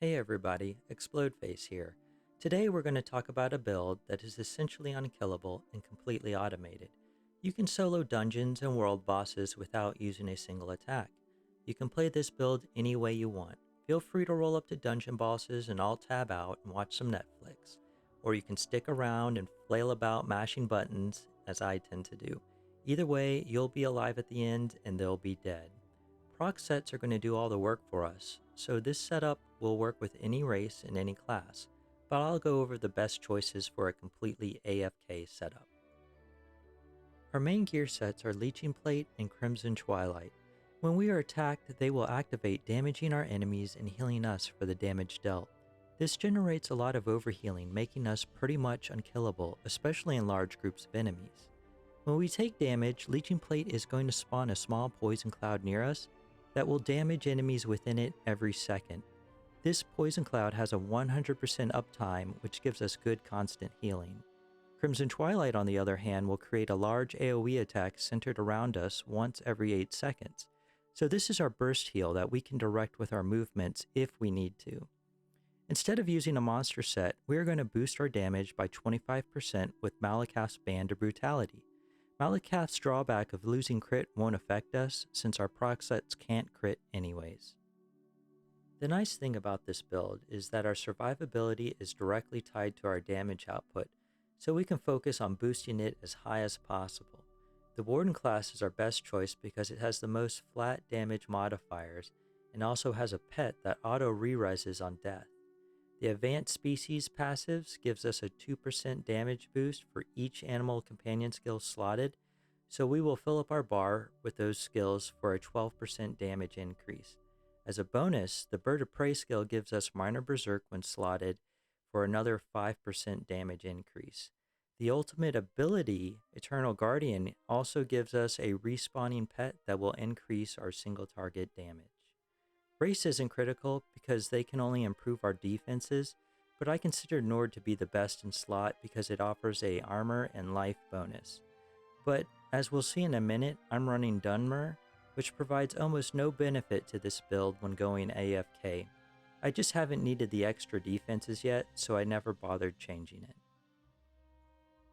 Hey everybody, Explodeface here. Today we're going to talk about a build that is essentially unkillable and completely automated. You can solo dungeons and world bosses without using a single attack. You can play this build any way you want. Feel free to roll up to dungeon bosses and alt tab out and watch some Netflix. Or you can stick around and flail about mashing buttons, as I tend to do. Either way, you'll be alive at the end and they'll be dead. Proc sets are going to do all the work for us, so this setup will work with any race and any class, but I'll go over the best choices for a completely AFK setup. Our main gear sets are Leeching Plate and Crimson Twilight. When we are attacked, they will activate, damaging our enemies and healing us for the damage dealt. This generates a lot of overhealing, making us pretty much unkillable, especially in large groups of enemies. When we take damage, Leeching Plate is going to spawn a small poison cloud near us that will damage enemies within it every second. This poison cloud has a 100% uptime, which gives us good constant healing. Crimson Twilight, on the other hand, will create a large AoE attack centered around us once every 8 seconds. So this is our burst heal that we can direct with our movements if we need to. Instead of using a monster set, we are going to boost our damage by 25% with Malacath's Band of Brutality. Malacath's drawback of losing crit won't affect us, since our proc sets can't crit anyways. The nice thing about this build is that our survivability is directly tied to our damage output, so we can focus on boosting it as high as possible. The Warden class is our best choice because it has the most flat damage modifiers and also has a pet that auto re-reses on death. The Advanced Species passives gives us a 2% damage boost for each animal companion skill slotted, so we will fill up our bar with those skills for a 12% damage increase. As a bonus, the Bird of Prey skill gives us Minor Berserk when slotted for another 5% damage increase. The ultimate ability, Eternal Guardian, also gives us a respawning pet that will increase our single target damage. Race isn't critical because they can only improve our defenses, but I consider Nord to be the best in slot because it offers a armor and life bonus. But as we'll see in a minute, I'm running Dunmer, which provides almost no benefit to this build when going AFK. I just haven't needed the extra defenses yet, so I never bothered changing it.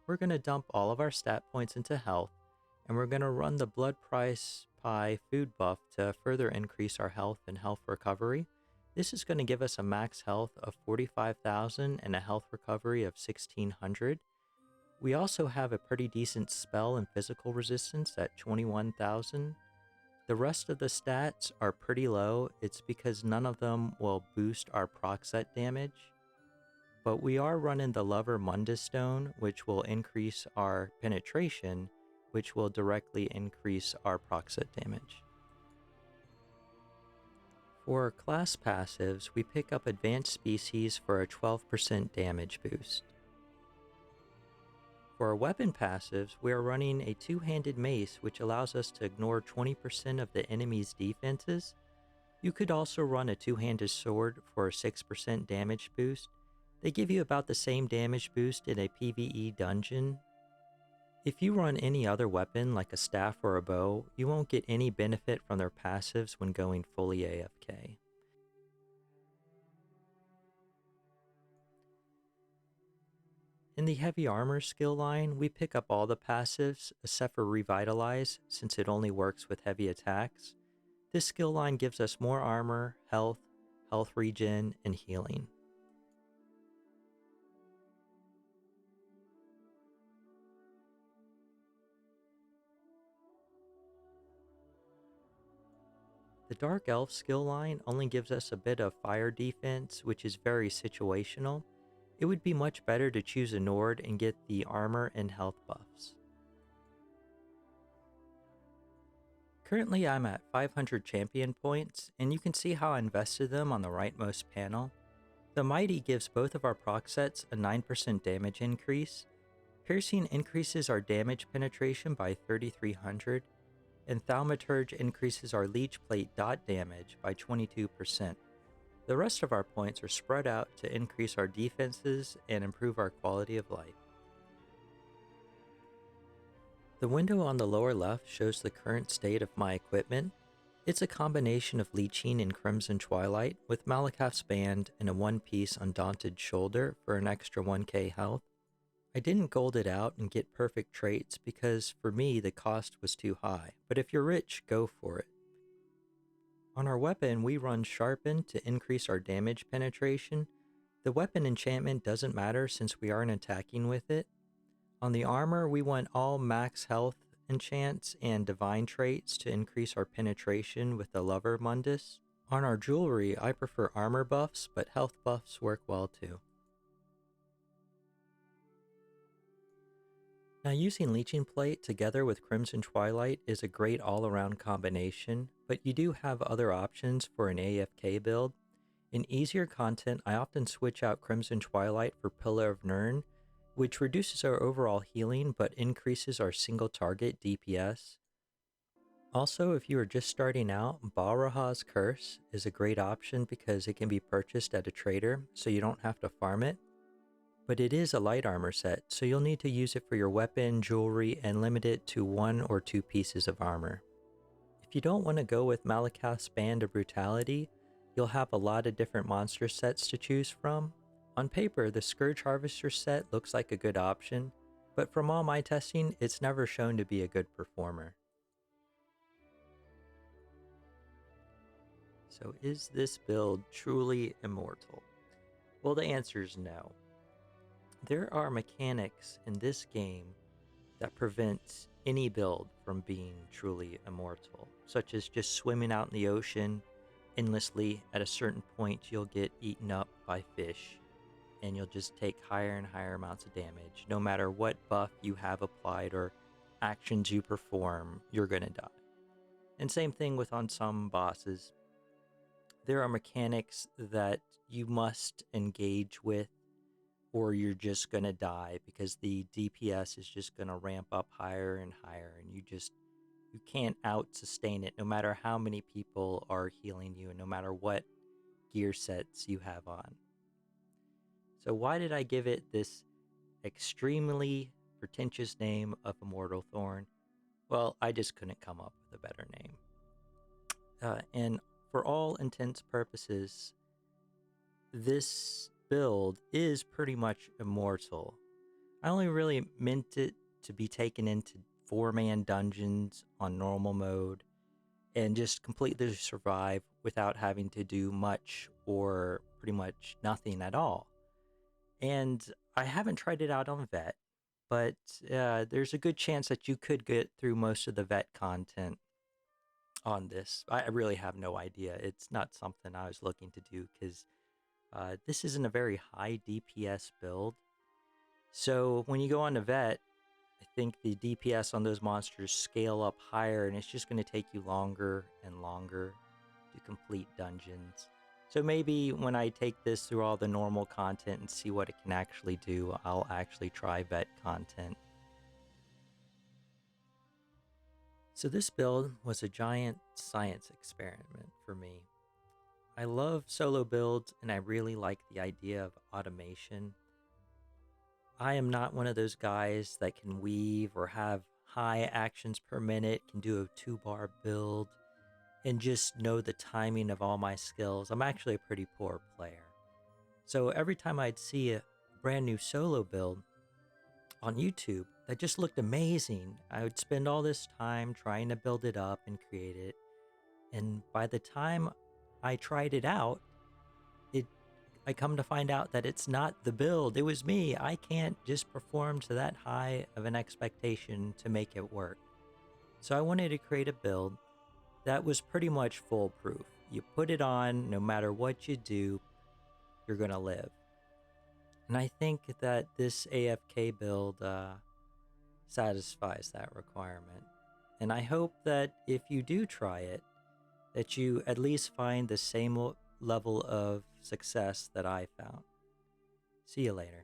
We're going to dump all of our stat points into health, and we're going to run the Blood Price Pie food buff to further increase our health and health recovery. This is going to give us a max health of 45,000 and a health recovery of 1,600. We also have a pretty decent spell and physical resistance at 21,000. The rest of the stats are pretty low. It's because none of them will boost our proc set damage. But we are running the Lover Mundus Stone, which will increase our penetration, which will directly increase our proc set damage. For class passives, we pick up Advanced Species for a 12% damage boost. For our weapon passives, we are running a two-handed mace, which allows us to ignore 20% of the enemy's defenses. You could also run a two-handed sword for a 6% damage boost. They give you about the same damage boost in a PvE dungeon. If you run any other weapon like a staff or a bow, you won't get any benefit from their passives when going fully AFK. In the heavy armor skill line, we pick up all the passives except for Revitalize, since it only works with heavy attacks. This skill line gives us more armor, health regen, and healing. The Dark Elf skill line only gives us a bit of fire defense, which is very situational. It would be much better to choose a Nord and get the armor and health buffs. Currently I'm at 500 champion points, and you can see how I invested them on the rightmost panel. The Mighty gives both of our proc sets a 9% damage increase. Piercing increases our damage penetration by 3300, and Thaumaturge increases our Leech Plate dot damage by 22%. The rest of our points are spread out to increase our defenses and improve our quality of life. The window on the lower left shows the current state of my equipment. It's a combination of Leeching and Crimson Twilight, with Malacath's band and a one-piece Undaunted shoulder for an extra 1k health. I didn't gold it out and get perfect traits because for me the cost was too high, but if you're rich, go for it. On our weapon, we run Sharpen to increase our damage penetration. The weapon enchantment doesn't matter since we aren't attacking with it. On the armor, we want all max health enchants and divine traits to increase our penetration with the Lover Mundus. On our jewelry, I prefer armor buffs, but health buffs work well too. Now, using Leeching Plate together with Crimson Twilight is a great all-around combination, but you do have other options for an AFK build. In easier content, I often switch out Crimson Twilight for Pillar of Nirn, which reduces our overall healing but increases our single target DPS. Also, if you are just starting out, Bahraha's Curse is a great option because it can be purchased at a trader, so you don't have to farm it. But it is a light armor set, so you'll need to use it for your weapon, jewelry, and limit it to 1 or 2 pieces of armor. If you don't want to go with Malacath's Band of Brutality, you'll have a lot of different monster sets to choose from. On paper, the Scourge Harvester set looks like a good option, but from all my testing, it's never shown to be a good performer. So is this build truly immortal? Well, the answer is no. There are mechanics in this game that prevent any build from being truly immortal, such as just swimming out in the ocean endlessly. At a certain point, you'll get eaten up by fish, and you'll just take higher and higher amounts of damage. No matter what buff you have applied or actions you perform, you're gonna die. And same thing with on some bosses. There are mechanics that you must engage with or you're just gonna die because the DPS is just gonna ramp up higher and higher, and you can't out sustain it no matter how many people are healing you and no matter what gear sets you have on. So why did I give it this extremely pretentious name of Immortal Thorn? Well, I just couldn't come up with a better name. And for all intents purposes, this build is pretty much immortal. I only really meant it to be taken into 4-man dungeons on normal mode and just completely survive without having to do much or pretty much nothing at all. And I haven't tried it out on Vet, but there's a good chance that you could get through most of the Vet content on this. I really have no idea. It's not something I was looking to do because this isn't a very high DPS build. So when you go on to Vet, I think the DPS on those monsters scale up higher, and it's just going to take you longer and longer to complete dungeons. So maybe when I take this through all the normal content and see what it can actually do, I'll actually try Vet content. So this build was a giant science experiment for me. I love solo builds, and I really like the idea of automation. I am not one of those guys that can weave or have high actions per minute, can do a 2-bar build, and just know the timing of all my skills. I'm actually a pretty poor player. So every time I'd see a brand new solo build on YouTube that just looked amazing, I would spend all this time trying to build it up and create it. And by the time I tried it out, I come to find out that it's not the build, it was me. I can't just perform to that high of an expectation to make it work. So I wanted to create a build that was pretty much foolproof. You put it on, no matter what you do, you're gonna live. And I think that this AFK build satisfies that requirement. And I hope that if you do try it, that you at least find the same level of success that I found. See you later.